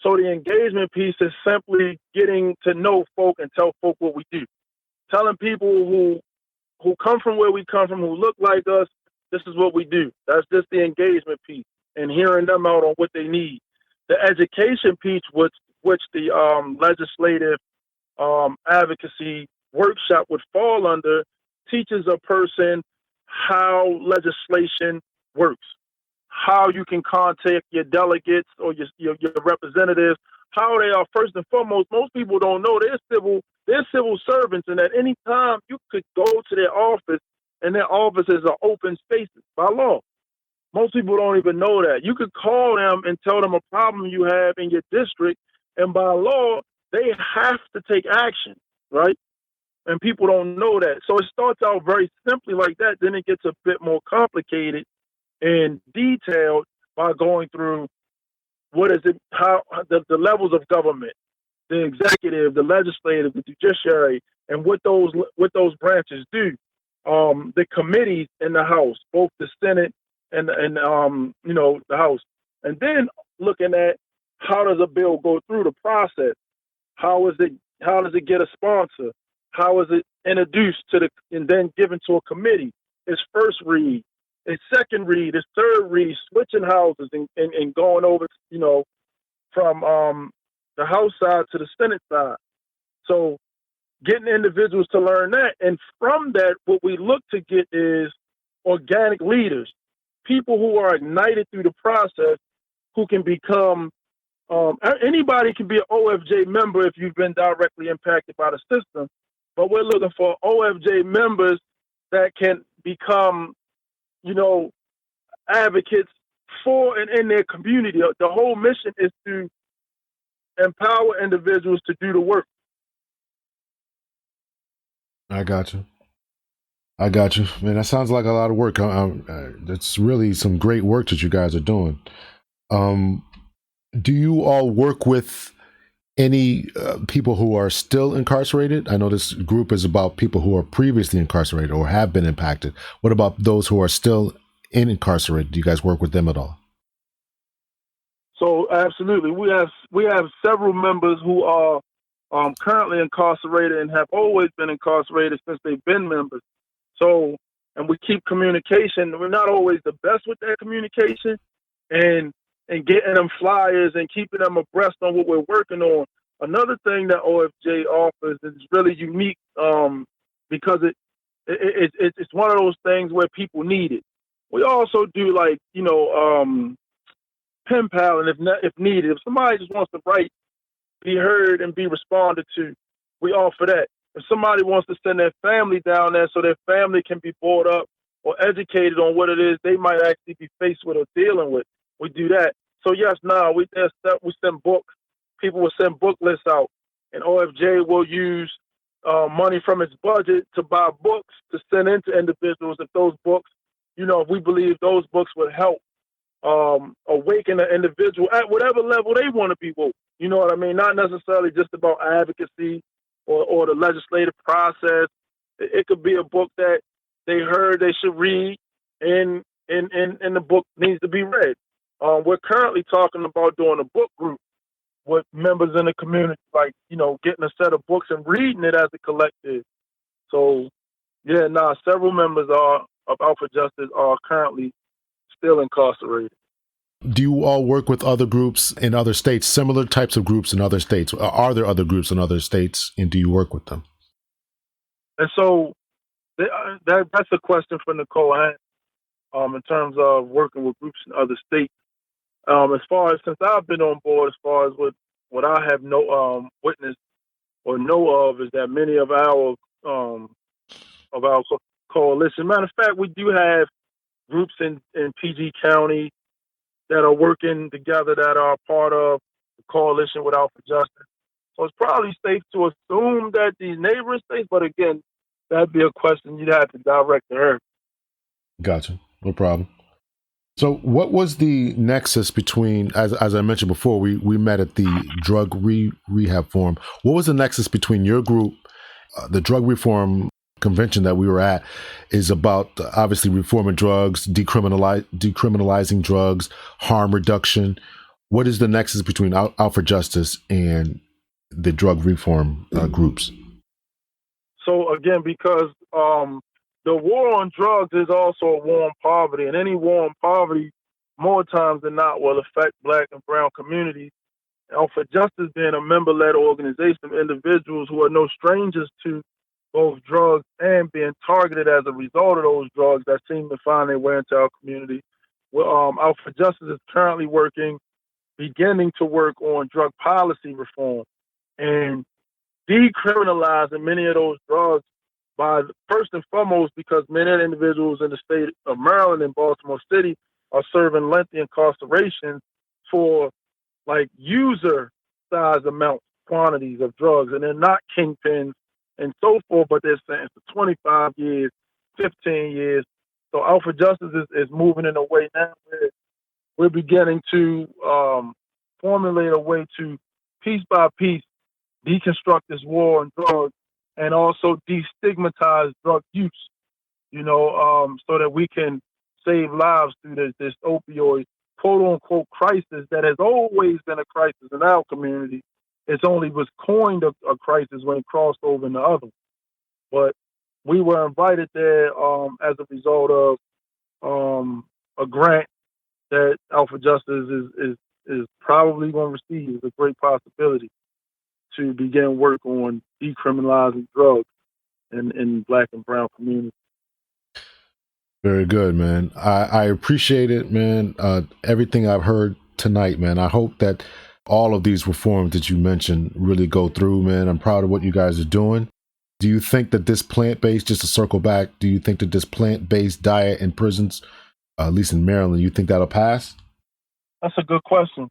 So the engagement piece is simply getting to know folk and tell folk what we do. Telling people who come from where we come from, who look like us, this is what we do. That's just the engagement piece, and hearing them out on what they need. The education piece, which the legislative advocacy workshop would fall under, teaches a person how legislation works, how you can contact your delegates or your representatives, how they are. First and foremost, most people don't know they're civil servants, and at any time you could go to their office, and their offices are open spaces by law. Most people don't even know that. You could call them and tell them a problem you have in your district, and by law, they have to take action, right? And people don't know that. So it starts out very simply like that. Then it gets a bit more complicated and detailed by going through how the levels of government, the executive, the legislative, the judiciary, and what those branches do. the committees in the House, both the Senate and the House, and then looking at how does a bill go through the process? How is it? How does it get a sponsor? How is it introduced to the and then given to a committee? Its first read, its second read, its third read, switching houses and going over, from the House side to the Senate side. So getting individuals to learn that. And from that, what we look to get is organic leaders, people who are ignited through the process, who can become, anybody can be an OFJ member if you've been directly impacted by the system. But we're looking for OFJ members that can become, advocates for and in their community. The whole mission is to empower individuals to do the work. I got you. Man, that sounds like a lot of work. That's really some great work that you guys are doing. Do you all work with any people who are still incarcerated? I know this group is about people who are previously incarcerated or have been impacted. What about those who are still incarcerated? Do you guys work with them at all? So absolutely, we have several members who are currently incarcerated and have always been incarcerated since they've been members. So, and we keep communication. We're not always the best with that communication, and getting them flyers and keeping them abreast on what we're working on. Another thing that OFJ offers is really unique because it's one of those things where people need it. We also do pen pal, and if needed, if somebody just wants to write, be heard, and be responded to, we offer that. If somebody wants to send their family down there so their family can be brought up or educated on what it is they might actually be faced with or dealing with, we do that. So yes, now we send books. People will send book lists out, and OFJ will use money from its budget to buy books to send into individuals. If those books, if we believe those books would help awaken an individual at whatever level they want to be woke. You know what I mean? Not necessarily just about advocacy or the legislative process. It could be a book that they heard they should read, and the book needs to be read. We're currently talking about doing a book group with members in the community, getting a set of books and reading it as a collective. So, several members of Alpha Justice are currently still incarcerated. Do you all work with other groups in other states, similar types of groups in other states? Are there other groups in other states, and do you work with them? And so that's a question for Nicole in terms of working with groups in other states. As far as since I've been on board, as far as what I have witnessed or know of, is that many of our coalition. Matter of fact, we do have groups in PG County that are working together that are part of the coalition with Alpha Justice. So it's probably safe to assume that these neighboring states, but again, that'd be a question you'd have to direct to her. Gotcha. No problem. So what was the nexus between, as I mentioned before, we met at the drug rehab forum. What was the nexus between your group, the drug reform convention that we were at, is about obviously reforming drugs, decriminalizing drugs, harm reduction. What is the nexus between Alpha Justice and the drug reform groups? So again, because the war on drugs is also a war on poverty, and any war on poverty, more times than not, will affect Black and brown communities. Alpha Justice being a member-led organization of individuals who are no strangers to both drugs and being targeted as a result of those drugs that seem to find their way into our community. Well, Alpha Justice is currently beginning to work on drug policy reform and decriminalizing many of those drugs by first and foremost, because many of the individuals in the state of Maryland and Baltimore City are serving lengthy incarceration for user size amounts, quantities of drugs, and they're not kingpins and so forth, but they're sentenced to 25 years, 15 years. So Alpha Justice is moving in a way now where we're beginning to formulate a way to, piece by piece, deconstruct this war on drugs and also destigmatize drug use. so that we can save lives through this opioid quote unquote crisis that has always been a crisis in our community. It's only was coined a crisis when it crossed over into others. But we were invited there as a result of a grant that Alpha Justice is probably going to receive. Is a great possibility to begin work on decriminalizing drugs in Black and brown communities. Very good, man. I appreciate it, man. Everything I've heard tonight, man. I hope that all of these reforms that you mentioned really go through, man. I'm proud of what you guys are doing. Do you think that this plant-based, just to circle back, do you think that this plant-based diet in prisons, at least in Maryland, you think that'll pass? That's a good question.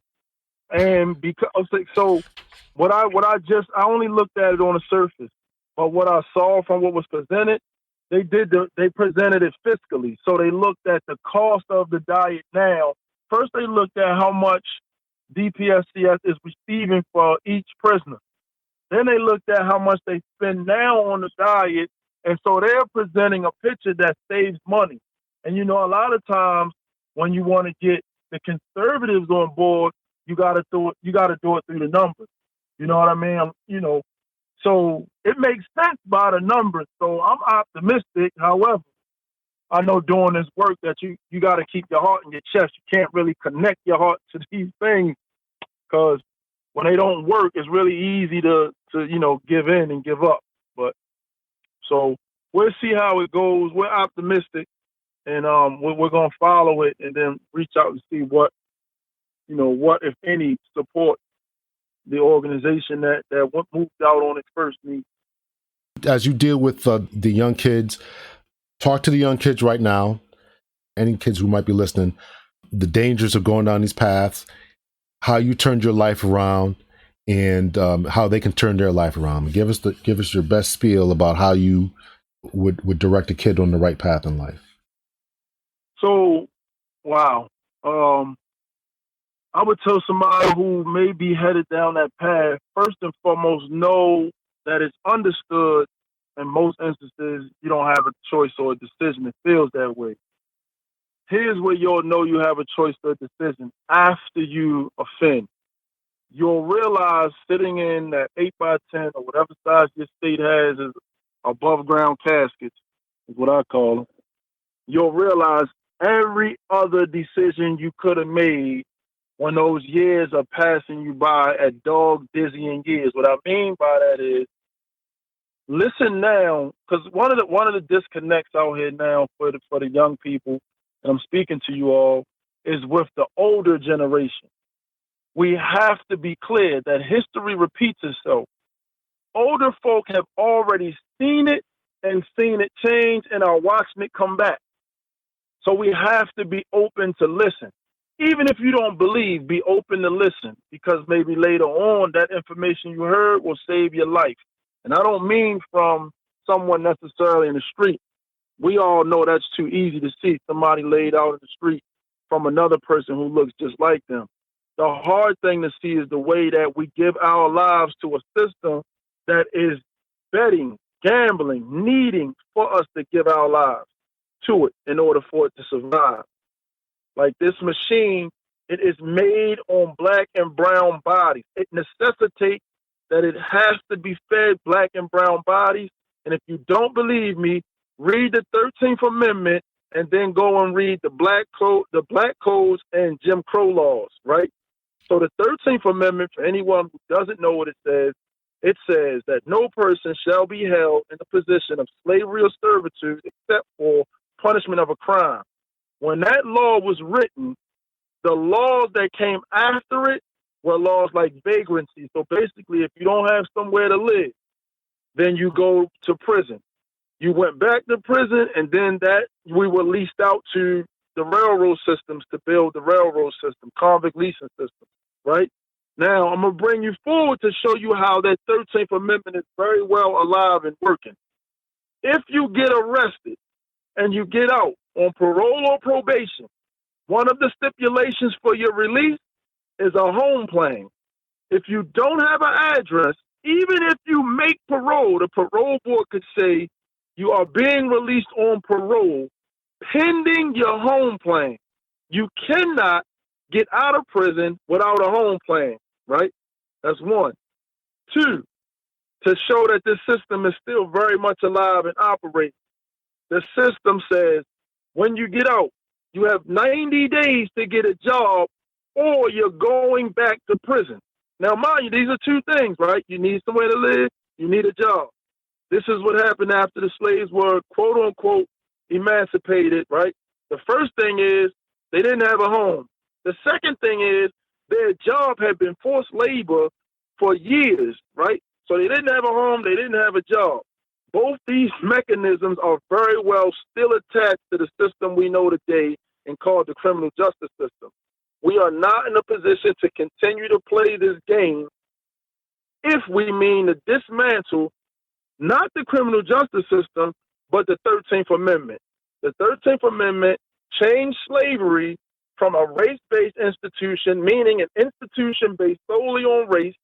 And because so, I only looked at it on the surface, but what I saw from what was presented, they presented it fiscally. So they looked at the cost of the diet now. First, they looked at how much DPSCS is receiving for each prisoner. Then they looked at how much they spend now on the diet, and so they're presenting a picture that saves money. And a lot of times when you want to get the conservatives on board, you got to do it through the numbers. You know what I mean? So it makes sense by the numbers. So I'm optimistic. However, I know doing this work that you got to keep your heart in your chest. You can't really connect your heart to these things because when they don't work, it's really easy to give in and give up. But so we'll see how it goes. We're optimistic, and we're gonna follow it and then reach out and see what if any support the organization that moved out on its first need. As you deal with the young kids, talk to the young kids right now, any kids who might be listening, the dangers of going down these paths, how you turned your life around, and how they can turn their life around. Give us your best spiel about how you would direct a kid on the right path in life. So, wow. I would tell somebody who may be headed down that path, first and foremost, know that it's understood in most instances you don't have a choice or a decision. It feels that way. Here's where you'll know you have a choice or a decision after you offend. You'll realize sitting in that 8x10 or whatever size your state has is above ground caskets, is what I call them. You'll realize every other decision you could have made when those years are passing you by at dog dizzying years. What I mean by that is, listen now, because one of the disconnects out here now for the young people, and I'm speaking to you all, is with the older generation. We have to be clear that history repeats itself. Older folk have already seen it and seen it change and are watching it come back. So we have to be open to listen. Even if you don't believe, be open to listen, because maybe later on that information you heard will save your life. And I don't mean from someone necessarily in the street. We all know that's too easy to see somebody laid out in the street from another person who looks just like them. The hard thing to see is the way that we give our lives to a system that is betting, gambling, needing for us to give our lives to it in order for it to survive. Like this machine, it is made on Black and brown bodies. It necessitates that it has to be fed Black and brown bodies. And if you don't believe me, read the 13th Amendment and then go and read the Black Codes and Jim Crow laws, right? So the 13th Amendment, for anyone who doesn't know what it says that no person shall be held in the position of slavery or servitude except for punishment of a crime. When that law was written, the laws that came after it were laws like vagrancy. So basically, if you don't have somewhere to live, then you go to prison. You went back to prison, and then that we were leased out to the railroad systems to build the railroad system, convict leasing system, right? Now, I'm going to bring you forward to show you how that 13th Amendment is very well alive and working. If you get arrested and you get out on parole or probation, one of the stipulations for your release is a home plan. If you don't have an address, even if you make parole, the parole board could say, You are being released on parole pending your home plan. You cannot get out of prison without a home plan, right? That's one. Two, to show that this system is still very much alive and operating. The system says when you get out, you have 90 days to get a job or you're going back to prison. Now, mind you, these are two things, right? You need somewhere to live, you need a job. This is what happened after the slaves were, quote unquote, emancipated, right? The first thing is they didn't have a home. The second thing is their job had been forced labor for years, right? So they didn't have a home, they didn't have a job. Both these mechanisms are very well still attached to the system we know today and called the criminal justice system. We are not in a position to continue to play this game if we mean to dismantle not the criminal justice system, but the 13th Amendment. The 13th Amendment changed slavery from a race-based institution, meaning an institution based solely on race,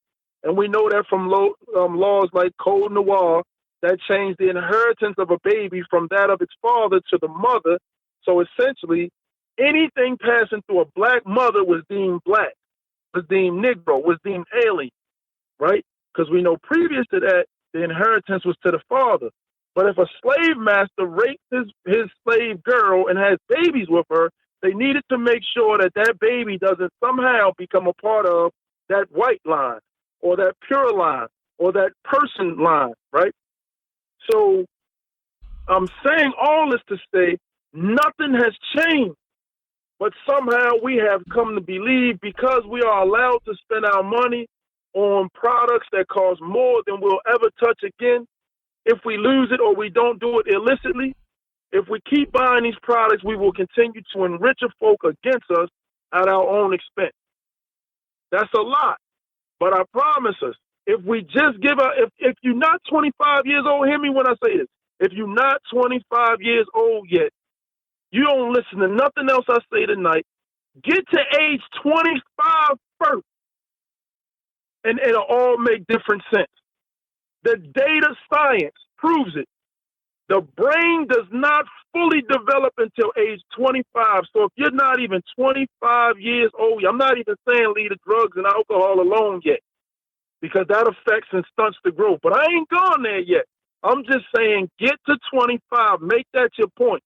and we know that from laws like Code Noir, that changed the inheritance of a baby from that of its father to the mother. So essentially, anything passing through a black mother was deemed black, was deemed Negro, was deemed alien, right? Because we know previous to that, the inheritance was to the father. But if a slave master raped his slave girl and has babies with her, they needed to make sure that that baby doesn't somehow become a part of that white line or that pure line or that person line, right? So I'm saying all this to say nothing has changed, but somehow we have come to believe because we are allowed to spend our money on products that cost more than we'll ever touch again, if we lose it or we don't do it illicitly, if we keep buying these products, we will continue to enrich a folk against us at our own expense. That's a lot, but I promise us, if we just give up, if you're not 25 years old, hear me when I say this. If you're not 25 years old yet, you don't listen to nothing else I say tonight. Get to age 25 first, and it'll all make different sense. The data science proves it. The brain does not fully develop until age 25. So if you're not even 25 years old, I'm not even saying leave the drugs and alcohol alone yet, because that affects and stunts the growth. But I ain't gone there yet. I'm just saying get to 25. Make that your point.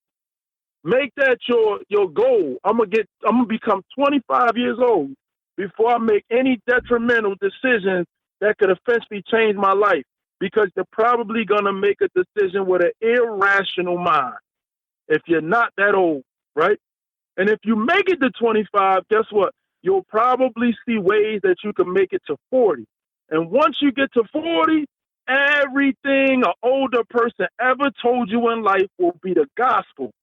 Make that your goal. I'm gonna become 25 years old before I make any detrimental decisions that could essentially change my life. Because you're probably gonna make a decision with an irrational mind if you're not that old, right? And if you make it to 25, guess what? You'll probably see ways that you can make it to 40. And once you get to 40, everything an older person ever told you in life will be the gospel.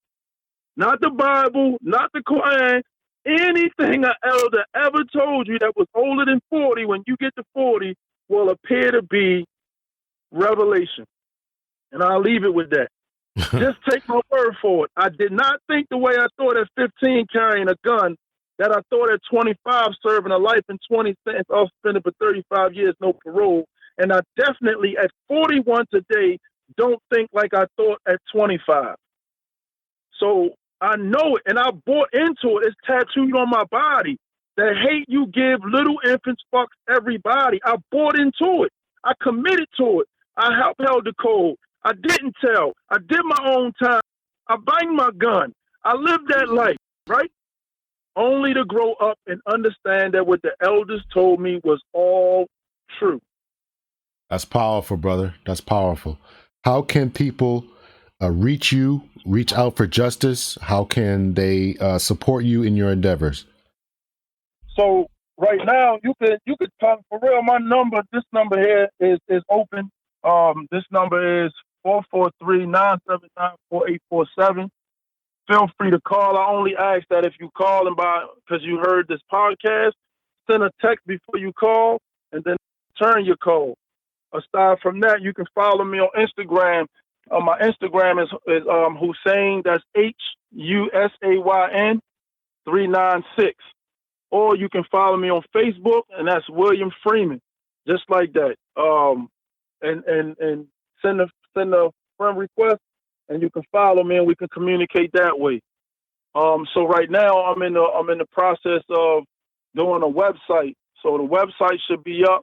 Not the Bible, not the Quran, anything an elder ever told you that was older than 40, when you get to 40, will appear to be revelation. And I'll leave it with that. Just take my word for it. I did not think the way I thought at 15 carrying a gun, that I thought at 25 serving a life in 20 sentence off spending for 35 years, no parole. And I definitely at 41 today don't think like I thought at 25. So I know it, and I bought into it. It's tattooed on my body. The hate you give little infants fucks everybody. I bought into it. I committed to it. I held the code. I didn't tell. I did my own time. I banged my gun. I lived that life, right? Only to grow up and understand that what the elders told me was all true. That's powerful, brother. That's powerful. How can people reach out for justice? How can they support you in your endeavors? So right now, you could talk for real. My number, this number here is open. This number is 443-979-4847. Feel free to call. I only ask that if you call and because you heard this podcast, send a text before you call and then return your call. Aside from that, you can follow me on Instagram. My Instagram is Hussein. That's HUSAYN 396. Or you can follow me on Facebook, and that's William Freeman, just like that. And send a friend request, and you can follow me, and we can communicate that way. So right now I'm in the process of doing a website. So the website should be up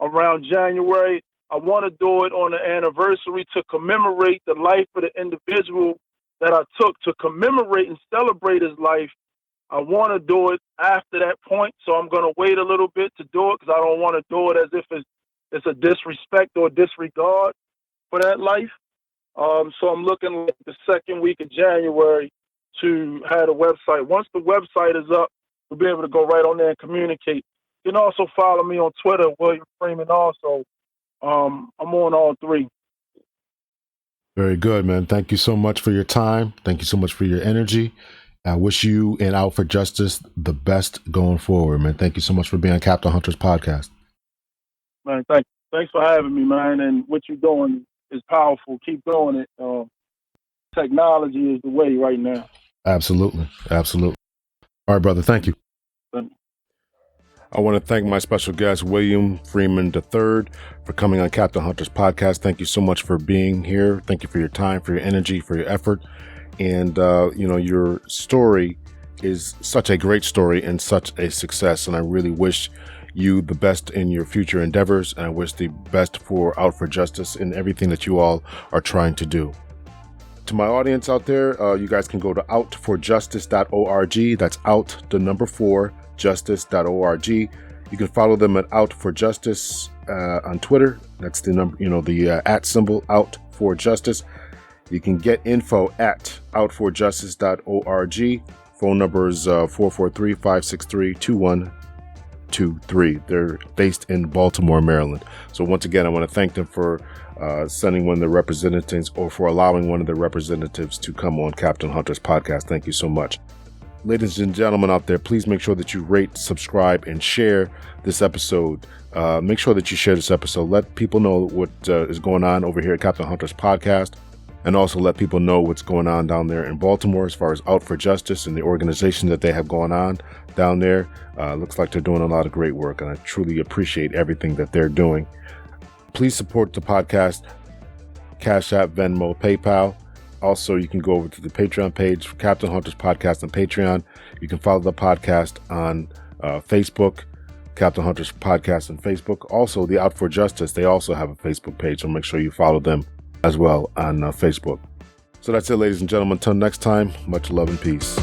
around January. I want to do it on the anniversary to commemorate the life of the individual that I took, to commemorate and celebrate his life. I want to do it after that point, so I'm going to wait a little bit to do it because I don't want to do it as if it's a disrespect or disregard for that life. So I'm looking like the second week of January to have a website. Once the website is up, we'll be able to go right on there and communicate. You can also follow me on Twitter, William Freeman also. I'm on all three. Very good, man. Thank you so much for your time. Thank you so much for your energy. I wish you and Out for Justice the best going forward, man. Thank you so much for being on Captain Hunter's podcast. Man, thanks for having me, man. And what you're doing is powerful. Keep doing it. Technology is the way right now. Absolutely. Absolutely. All right, brother. Thank you. I want to thank my special guest, William Freeman III, for coming on Captain Hunter's podcast. Thank you so much for being here. Thank you for your time, for your energy, for your effort. And, your story is such a great story and such a success. And I really wish you the best in your future endeavors. And I wish the best for Out for Justice in everything that you all are trying to do. To my audience out there, you guys can go to outforjustice.org. That's out, the number 4, justice.org. You can follow them at Out for Justice on Twitter. That's the number, the @ symbol, Out for Justice. You can get info at outforjustice.org. Phone number is 443-563-2123. They're based in Baltimore, Maryland. So once again, I want to thank them for sending one of their representatives, or for allowing one of their representatives to come on Captain Hunter's podcast. Thank you so much. Ladies and gentlemen out there, please make sure that you rate, subscribe, and share this episode. Make sure that you share this episode. Let people know what is going on over here at Captain Hunter's podcast, and also let people know what's going on down there in Baltimore as far as Out for Justice and the organization that they have going on down there. Looks like they're doing a lot of great work, and I truly appreciate everything that they're doing. Please support the podcast, Cash App, Venmo, PayPal. Also, you can go over to the Patreon page for Captain Hunter's podcast on Patreon. You can follow the podcast on Facebook, Captain Hunter's podcast on Facebook. Also, the Out for Justice, they also have a Facebook page, so make sure you follow them as well on Facebook. So that's it, ladies and gentlemen. Until next time, much love and peace.